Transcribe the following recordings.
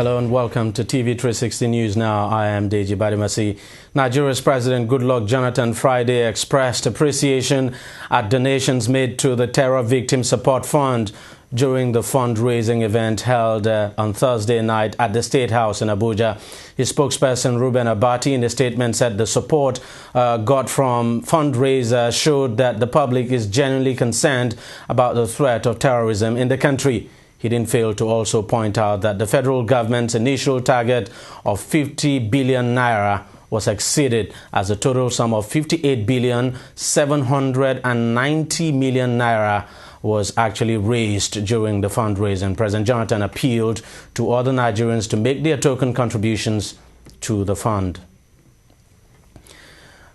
Hello and welcome to TV360 News Now. I am Deji Badimasi. Nigeria's President Goodluck Jonathan Friday expressed appreciation at donations made to the Terror Victim Support Fund during the fundraising event held on Thursday night at the State House in Abuja. His spokesperson Ruben Abati in a statement said the support got from fundraisers showed that the public is genuinely concerned about the threat of terrorism in the country. He didn't fail to also point out that the federal government's initial target of 50 billion naira was exceeded as a total sum of 58,790 million naira was actually raised during the fundraising. President Jonathan appealed to other Nigerians to make their token contributions to the fund.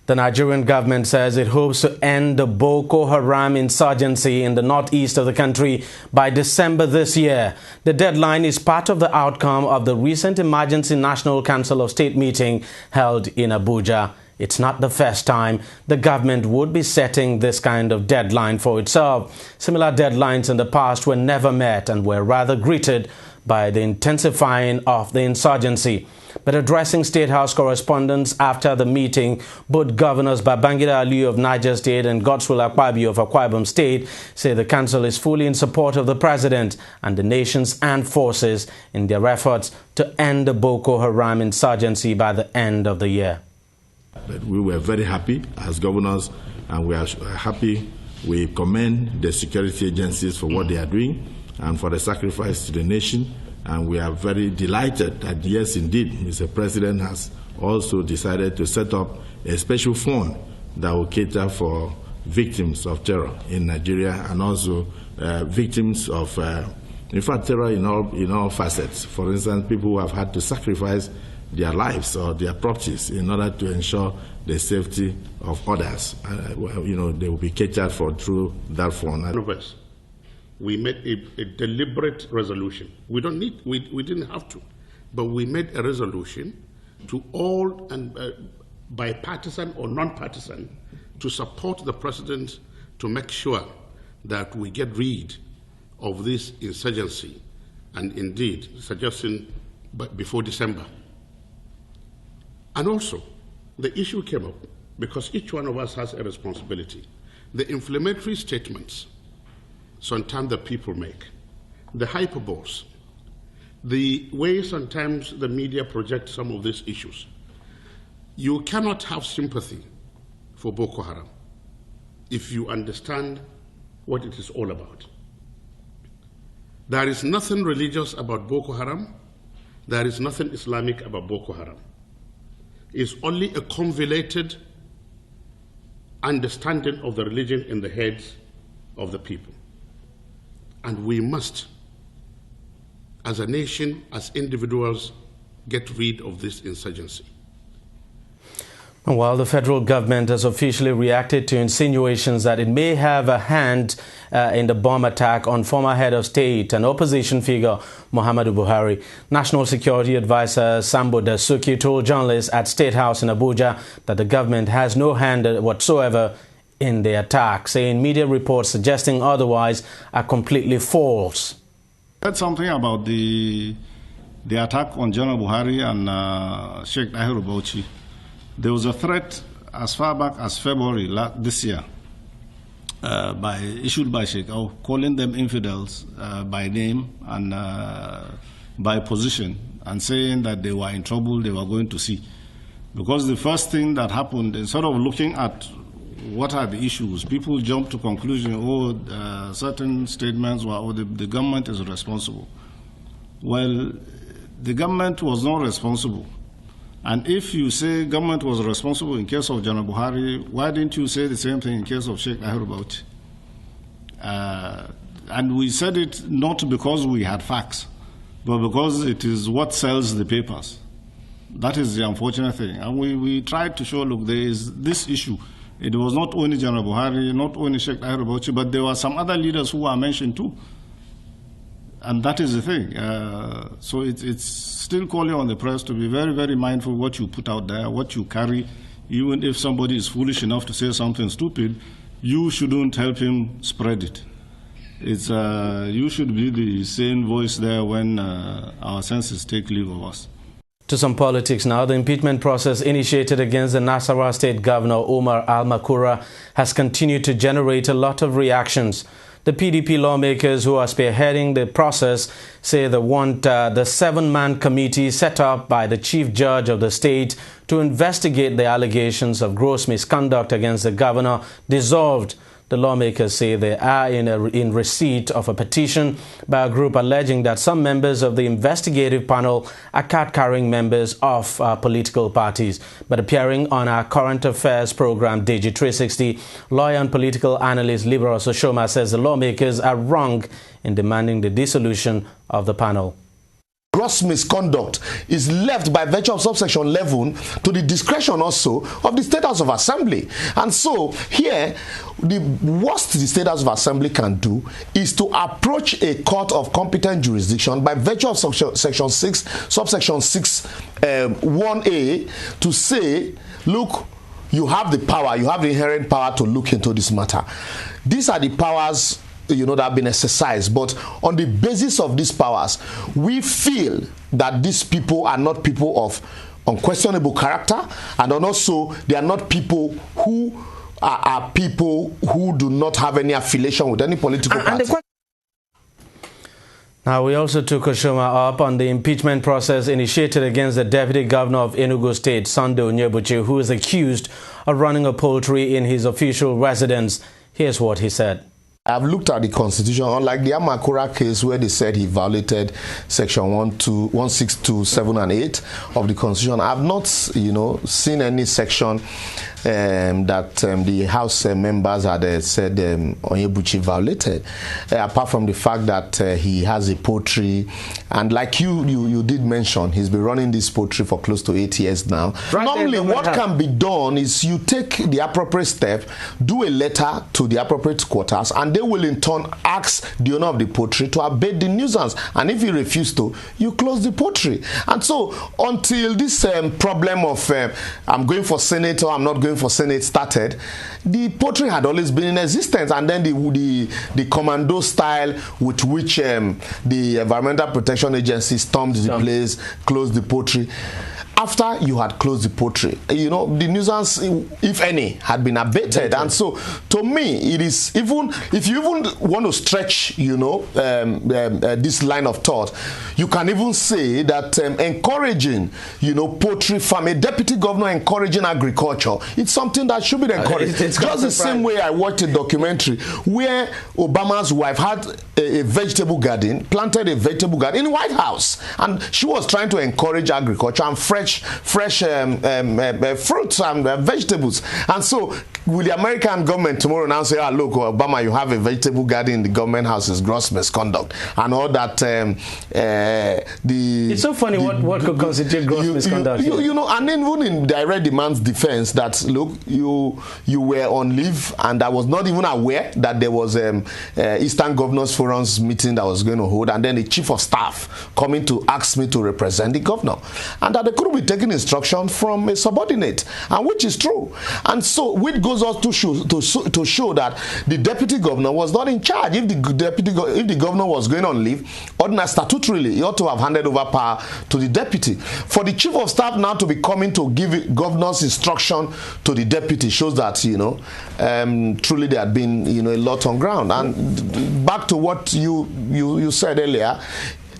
The Nigerian government says it hopes to end the Boko Haram insurgency in the northeast of the country by December this year. The deadline is part of the outcome of the recent Emergency National Council of State meeting held in Abuja. It's not the first time the government would be setting this kind of deadline for itself. Similar deadlines in the past were never met and were rather greeted by the intensifying of the insurgency. But addressing State House correspondents after the meeting, both Governors Babangida Aliyu of Niger State and Godswill Akpabio of Akwa Ibom State say the council is fully in support of the president and the nation's armed forces in their efforts to end the Boko Haram insurgency by the end of the year. But we were very happy as governors, and we are happy. We commend the security agencies for what they are doing and for the sacrifice to the nation. And we are very delighted that, yes, indeed, Mr. President has also decided to set up a special fund that will cater for victims of terror in Nigeria and also victims of, in fact, terror in all facets. For instance, people who have had to sacrifice their lives or their properties in order to ensure the safety of others. They will be catered for through that fund. We made a deliberate resolution. We didn't have to, but we made a resolution to all and bipartisan or non-partisan to support the president to make sure that we get rid of this insurgency, and indeed suggesting before December. And also, the issue came up because each one of us has a responsibility. The inflammatory statements sometimes the people make, the hyperboles, the way sometimes the media project some of these issues. You cannot have sympathy for Boko Haram if you understand what it is all about. There is nothing religious about Boko Haram. There is nothing Islamic about Boko Haram. It's only a convoluted understanding of the religion in the heads of the people. And we must, as a nation, as individuals, get rid of this insurgency. While the federal government has officially reacted to insinuations that it may have a hand in the bomb attack on former head of state and opposition figure Muhammadu Buhari, National Security Advisor Sambo Dasuki told journalists at State House in Abuja that the government has no hand whatsoever in the attack, saying media reports suggesting otherwise are completely false. I heard something about the attack on General Buhari and Sheikh Dahiru Bauchi. There was a threat as far back as February this year issued by Sheikh, calling them infidels by name and by position, and saying that they were in trouble, they were going to see. Because the first thing that happened, instead of looking at what are the issues, people jump to conclusion, certain statements were, the government is responsible. Well, the government was not responsible. And if you say government was responsible in case of General Buhari, why didn't you say the same thing in case of Sheikh Dahiru Bauchi? And we said it not because we had facts, but because it is what sells the papers. That is the unfortunate thing. And we tried to show, look, there is this issue. It was not only General Buhari, not only Sheikh Dahiru Bauchi, but there were some other leaders who were mentioned too. And that is the thing. So it's still calling on the press to be very, very mindful what you put out there, what you carry. Even if somebody is foolish enough to say something stupid, you shouldn't help him spread it. It's you should be the same voice there when our senses take leave of us. To some politics now, the impeachment process initiated against the Nasarawa State Governor Omar Al-Makura has continued to generate a lot of reactions. The PDP lawmakers who are spearheading the process say they want the 7-man committee set up by the chief judge of the state to investigate the allegations of gross misconduct against the governor dissolved. The lawmakers say they are in receipt of a petition by a group alleging that some members of the investigative panel are card-carrying members of political parties. But appearing on our current affairs program, Tv360, lawyer and political analyst Liberal Soshoma says the lawmakers are wrong in demanding the dissolution of the panel. Gross misconduct is left by virtue of subsection 11 to the discretion also of the State House of Assembly. And so here, the worst the State House of Assembly can do is to approach a court of competent jurisdiction by virtue of section 6, subsection 6, 1A to say, look, you have the power, you have the inherent power to look into this matter. These are the powers that have been exercised, but on the basis of these powers, we feel that these people are not people of unquestionable character, and also they are not people who are people who do not have any affiliation with any political party. Now, we also took Oshoma up on the impeachment process initiated against the Deputy Governor of Enugu State, Sunday Onyebuchi, who is accused of running a poultry in his official residence. Here's what he said. I've looked at the Constitution, unlike the Amakura case where they said he violated section 162, 7 and 8 of the Constitution. I've not, seen any section that the House members had said Onyebuchi violated, apart from the fact that he has a poultry, and like you did mention, he's been running this poultry for close to 8 years now. Right. Normally, what can be done is you take the appropriate step, do a letter to the appropriate quarters, and they will in turn ask the owner of the poultry to abate the nuisance. And if he refuses to, you close the poultry. And so until this problem of I'm going for Senate or I'm not going for Senate started, the poultry had always been in existence. And then the commando style with which the Environmental Protection Agency stormed the place, closed the poultry. After you had closed the poultry, the nuisance, if any, had been abated. And so, to me, it is even, if you even want to stretch, this line of thought, you can even say that encouraging, poultry farm, a deputy governor encouraging agriculture, it's something that should be encouraged. It's just the same way I watched a documentary where Obama's wife had a vegetable garden, planted a vegetable garden in the White House, and she was trying to encourage agriculture and fresh fruits and vegetables. And so will the American government tomorrow now say, look, Obama, you have a vegetable garden in the government house, is gross misconduct, and all that? It's so funny what could constitute gross misconduct. And then even in direct demand's defense, that look, you were on leave, and I was not even aware that there was Eastern Governors Forum's meeting that was going to hold, and then the chief of staff coming to ask me to represent the governor, and that they could be taking instruction from a subordinate, and which is true. And so which goes on to show that the deputy governor was not in charge. If the governor was going on leave, ordinarily statutorily, he ought to have handed over power to the deputy. For the chief of staff now to be coming to give governor's instruction to the deputy shows that truly there had been a lot on ground. And back to what you said earlier,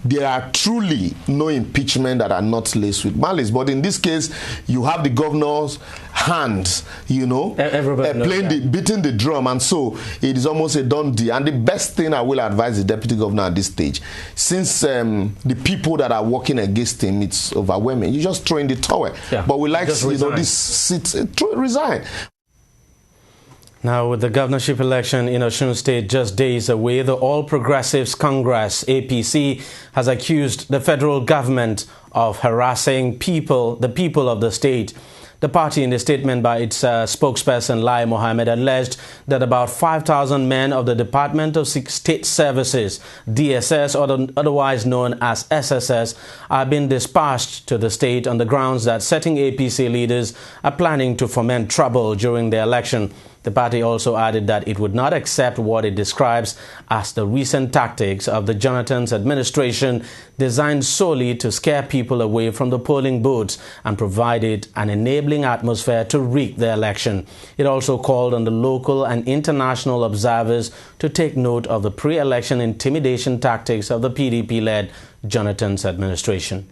there are truly no impeachment that are not laced with malice. But in this case, you have the governor's hands, beating the drum, and so it is almost a done deal. And the best thing I will advise the deputy governor at this stage, since the people that are working against him, it's overwhelming, you just throw in the towel. Yeah. But we like this seat, resign. Now, with the governorship election in Osun State just days away, the All Progressive Congress APC has accused the federal government of harassing the people of the state. The party, in a statement by its spokesperson, Lai Mohammed, alleged that about 5,000 men of the Department of State Services, DSS, or otherwise known as SSS, are being dispatched to the state on the grounds that certain APC leaders are planning to foment trouble during the election. The party also added that it would not accept what it describes as the recent tactics of the Jonathan's administration designed solely to scare people away from the polling booths and provided an enabling atmosphere to rig the election. It also called on the local and international observers to take note of the pre-election intimidation tactics of the PDP-led Jonathan's administration.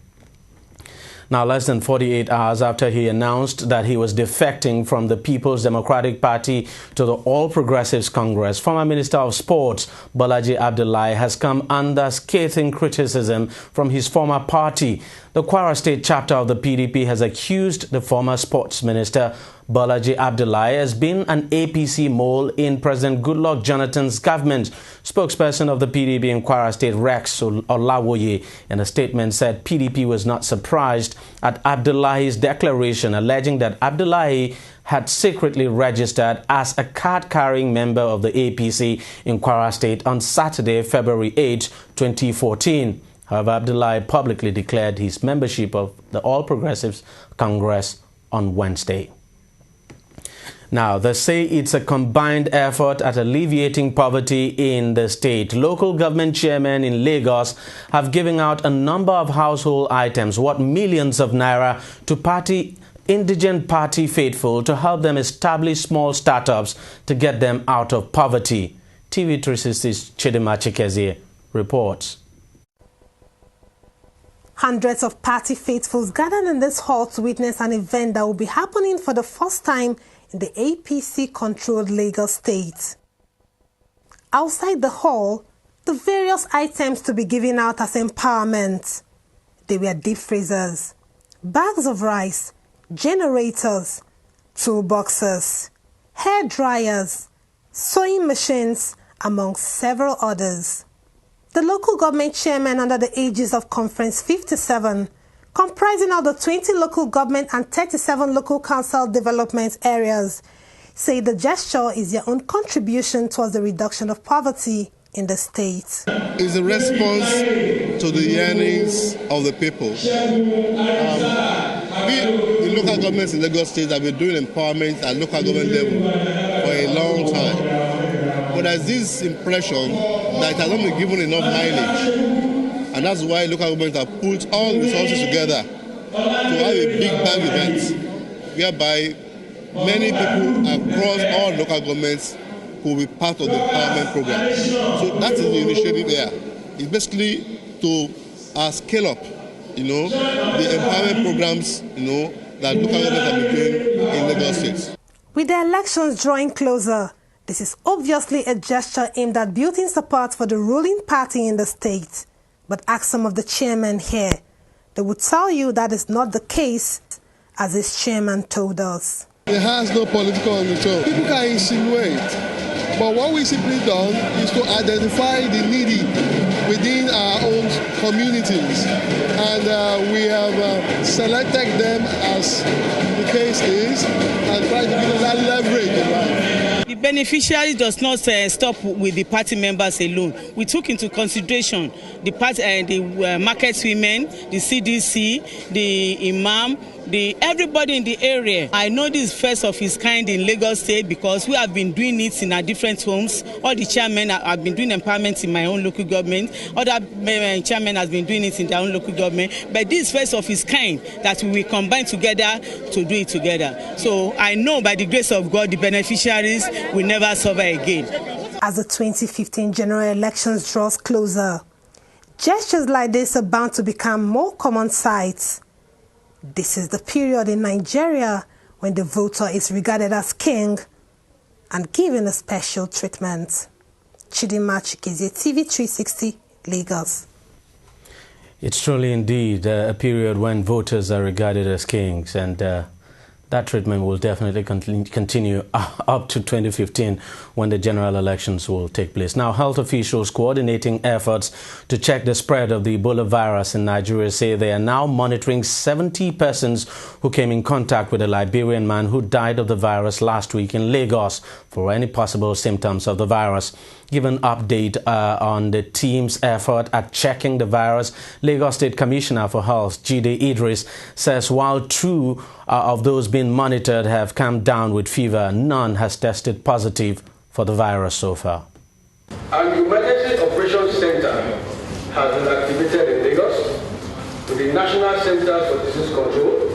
Now, less than 48 hours after he announced that he was defecting from the People's Democratic Party to the All Progressives Congress, former Minister of Sports Bolaji Abdullahi has come under scathing criticism from his former party. The Kwara State chapter of the PDP has accused the former sports minister Bolaji Abdullahi has been an APC mole in President Goodluck Jonathan's government. Spokesperson of the PDP in Kwara State, Rex Olawoye, in a statement said PDP was not surprised at Abdullahi's declaration, alleging that Abdullahi had secretly registered as a card-carrying member of the APC in Kwara State on Saturday, February 8, 2014. However, Abdullahi publicly declared his membership of the All Progressives Congress on Wednesday. Now, they say it's a combined effort at alleviating poverty in the state. Local government chairmen in Lagos have given out a number of household items worth millions of naira to indigent party faithful to help them establish small startups to get them out of poverty. TV360's Chidima Chikezie reports. Hundreds of party faithfuls gathered in this hall to witness an event that will be happening for the first time in the APC-controlled Lagos state. Outside the hall, the various items to be given out as empowerment. They were deep freezers, bags of rice, generators, toolboxes, hair dryers, sewing machines, among several others. The local government chairman under the aegis of Conference 57, comprising of the 20 local government and 37 local council development areas, say the gesture is their own contribution towards the reduction of poverty in the state. It's a response to the yearnings of the people. The local governments in Lagos State have been doing empowerment at local government level for a long time. But there's this impression that it has not been given enough mileage. And that's why local governments have put all the resources together to have a big bang event whereby many people across all local governments will be part of the empowerment program. So that is the initiative there. It's basically to scale up, the empowerment programs, that local governments have been doing in Lagos State. With the elections drawing closer, this is obviously a gesture aimed at building support for the ruling party in the state. But ask some of the chairmen here. They would tell you that is not the case, as this chairman told us. It has no political undertone. People can insinuate, but what we simply done is to identify the needy within our own communities, and we have selected them as the case is, and try to give them that leverage in life. The beneficiary does not stop with the party members alone. We took into consideration the market women, the CDC, the imam, everybody in the area. I know this is first of its kind in Lagos State because we have been doing it in our different homes. All the chairmen have been doing empowerment in my own local government. Other chairmen have been doing it in their own local government. But this is first of its kind that we will combine together to do it together. So I know by the grace of God, the beneficiaries will never suffer again. As the 2015 general elections draws closer, gestures like this are bound to become more common sights. This is the period in Nigeria when the voter is regarded as king and given a special treatment. Chidima Chikezie, TV360, Lagos. It's truly indeed a period when voters are regarded as kings, and that treatment will definitely continue up to 2015 when the general elections will take place. Now, health officials coordinating efforts to check the spread of the Ebola virus in Nigeria say they are now monitoring 70 persons who came in contact with a Liberian man who died of the virus last week in Lagos for any possible symptoms of the virus. Giving update on the team's effort at checking the virus, Lagos State Commissioner for Health, Jide Idris, says while 2 of those being monitored have come down with fever, none has tested positive for the virus so far. An emergency operations center has been activated in Lagos with the National Center for Disease Control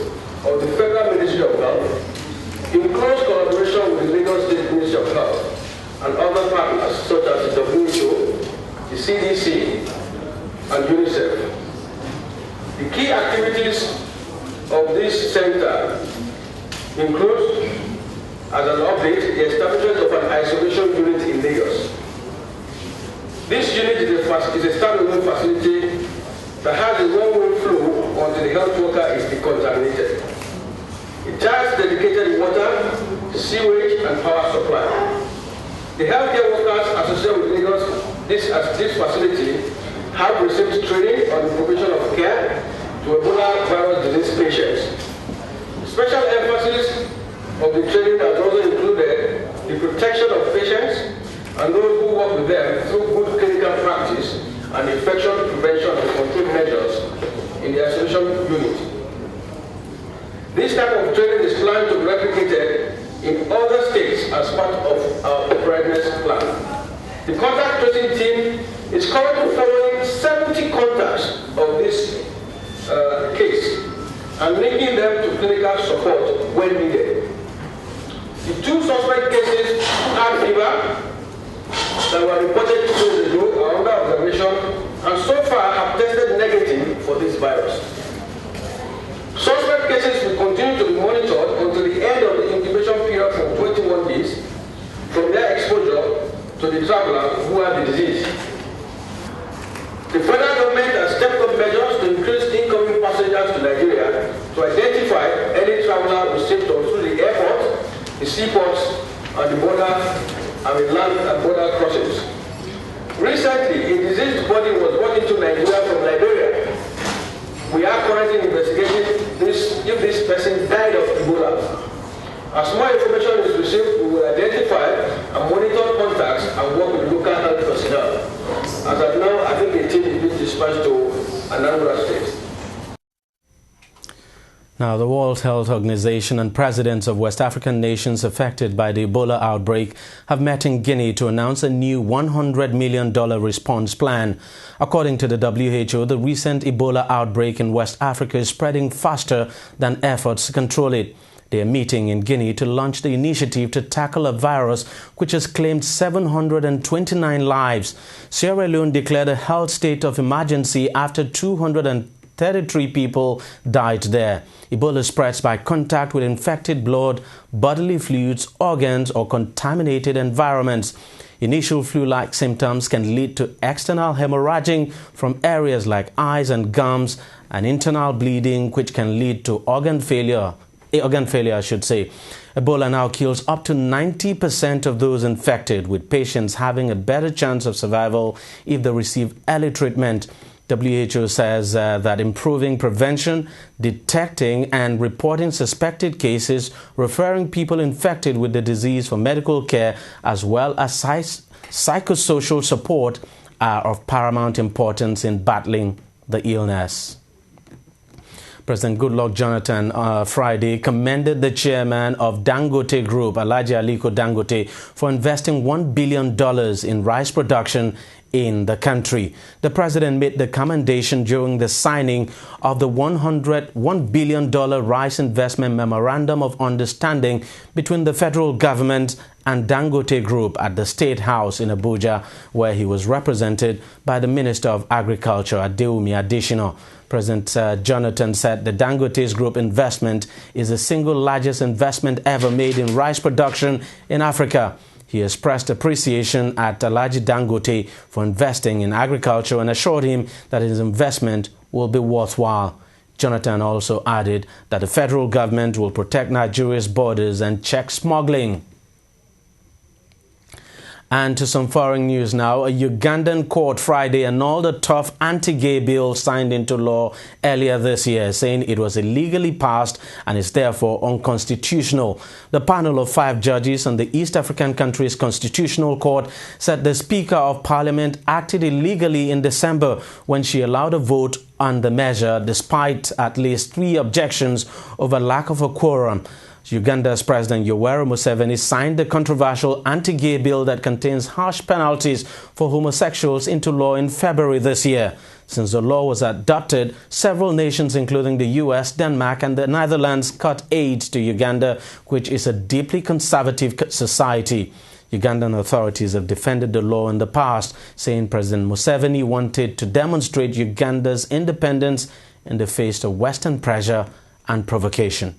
of the Federal Ministry of Health, in close collaboration with the Lagos State Ministry of Health and other partners such as the WHO, the CDC, and UNICEF. The key activities of this center include, as an update, the establishment of an isolation unit in Lagos. This unit is a standalone facility that has a one-way flow until the health worker is decontaminated. It has dedicated water, sewage, and power supply. The healthcare workers associated with Lagos, this facility, have received training on the provision of care to Ebola virus disease patients. Special emphasis of the training has also included the protection of patients and those who work with them through good clinical practice and infection prevention and control measures in the isolation unit. This type of training is planned to be replicated in other states as part of our preparedness plan. The contact tracing team is currently following 70 contacts of this case and linking them to clinical support when needed. The 2 suspect cases who had fever that were reported 2 days ago are under observation and so far have tested negative for this virus. Suspect cases will continue to be monitored until the end of the incubation period for 21 days from their exposure to the traveler who had the disease. The federal government has stepped up measures to increase incoming passengers to Nigeria to identify any traveler with symptoms through the airport, the seaports, and the border and the land and border crossings. Recently, a diseased body was brought into Nigeria from Liberia. We are currently investigating if this person died of Ebola. As more information is received, we will identify and monitor contacts and work with local health personnel. As of now, I think the team is being dispatched to Anambra State. Now, the World Health Organization and presidents of West African nations affected by the Ebola outbreak have met in Guinea to announce a new $100 million response plan. According to the WHO, the recent Ebola outbreak in West Africa is spreading faster than efforts to control it. They are meeting in Guinea to launch the initiative to tackle a virus which has claimed 729 lives. Sierra Leone declared a health state of emergency after 233 people died there. Ebola spreads by contact with infected blood, bodily fluids, organs, or contaminated environments. Initial flu-like symptoms can lead to external hemorrhaging from areas like eyes and gums, and internal bleeding, which can lead to organ failure, I should say. Ebola now kills up to 90% of those infected, with patients having a better chance of survival if they receive early treatment. WHO says that improving prevention, detecting and reporting suspected cases, referring people infected with the disease for medical care, as well as psychosocial support are of paramount importance in battling the illness. President Goodluck Jonathan Friday commended the chairman of Dangote Group, Alhaji Aliko Dangote, for investing $1 billion in rice production in the country. The president made the commendation during the signing of the $1 billion rice investment memorandum of understanding between the federal government and Dangote Group at the State House in Abuja, where he was represented by the Minister of Agriculture, Adewumi Adesina. President Jonathan said the Dangote Group investment is the single largest investment ever made in rice production in Africa. He expressed appreciation at Alhaji Dangote for investing in agriculture and assured him that his investment will be worthwhile. Jonathan also added that the federal government will protect Nigeria's borders and check smuggling. And to some foreign news now, a Ugandan court Friday annulled a tough anti-gay bill signed into law earlier this year, saying it was illegally passed and is therefore unconstitutional. The panel of 5 judges on the East African country's constitutional court said the Speaker of Parliament acted illegally in December when she allowed a vote on the measure despite at least 3 objections over lack of a quorum. Uganda's President Yoweri Museveni signed the controversial anti-gay bill that contains harsh penalties for homosexuals into law in February this year. Since the law was adopted, several nations including the US, Denmark and the Netherlands cut aid to Uganda, which is a deeply conservative society. Ugandan authorities have defended the law in the past, saying President Museveni wanted to demonstrate Uganda's independence in the face of Western pressure and provocation.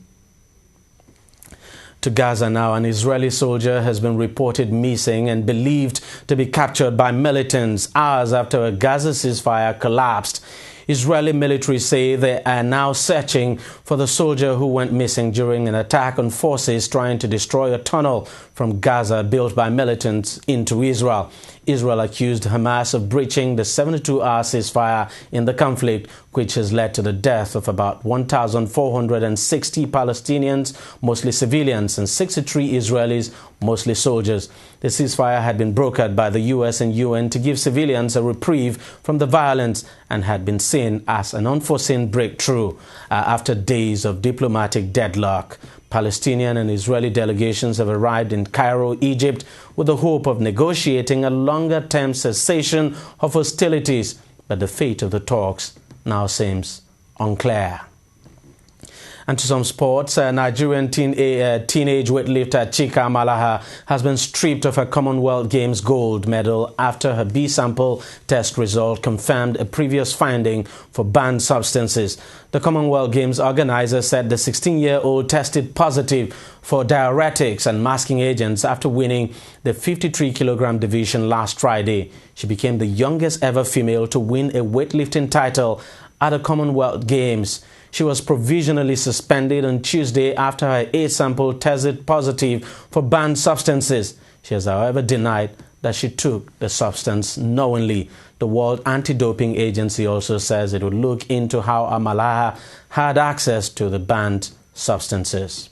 To Gaza now, an Israeli soldier has been reported missing and believed to be captured by militants hours after a Gaza ceasefire collapsed. Israeli military say they are now searching for the soldier who went missing during an attack on forces trying to destroy a tunnel from Gaza built by militants into Israel. Israel accused Hamas of breaching the 72-hour ceasefire in the conflict, which has led to the death of about 1,460 Palestinians, mostly civilians, and 63 Israelis, mostly soldiers. The ceasefire had been brokered by the US and UN to give civilians a reprieve from the violence and had been seen as an unforeseen breakthrough after days of diplomatic deadlock. Palestinian and Israeli delegations have arrived in Cairo, Egypt, with the hope of negotiating a longer-term cessation of hostilities, but the fate of the talks now seems unclear. And to some sports, Nigerian teenage weightlifter Chika Malaha has been stripped of her Commonwealth Games gold medal after her B-sample test result confirmed a previous finding for banned substances. The Commonwealth Games organizer said the 16-year-old tested positive for diuretics and masking agents after winning the 53-kilogram division last Friday. She became the youngest ever female to win a weightlifting title at the Commonwealth Games. She was provisionally suspended on Tuesday after her A-sample tested positive for banned substances. She has, however, denied that she took the substance knowingly. The World Anti-Doping Agency also says it will look into how Malaha had access to the banned substances.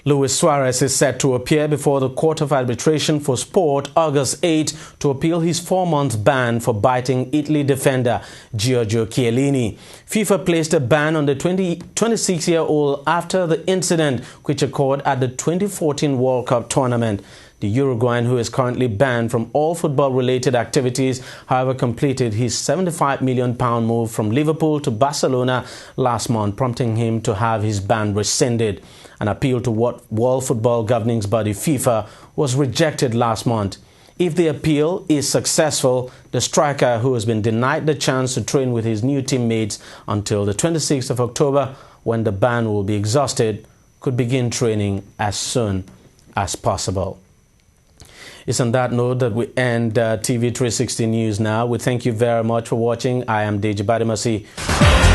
Luis Suarez is set to appear before the Court of Arbitration for Sport August 8 to appeal his 4-month ban for biting Italy defender Giorgio Chiellini. FIFA placed a ban on the 26-year-old after the incident which occurred at the 2014 World Cup tournament. The Uruguayan, who is currently banned from all football-related activities, however, completed his £75 million move from Liverpool to Barcelona last month, prompting him to have his ban rescinded. An appeal to World Football Governing Body FIFA was rejected last month. If the appeal is successful, the striker, who has been denied the chance to train with his new teammates until the 26th of October, when the ban will be exhausted, could begin training as soon as possible. It's on that note that we end TV360 News Now. We thank you very much for watching. I am Deji Badimasi.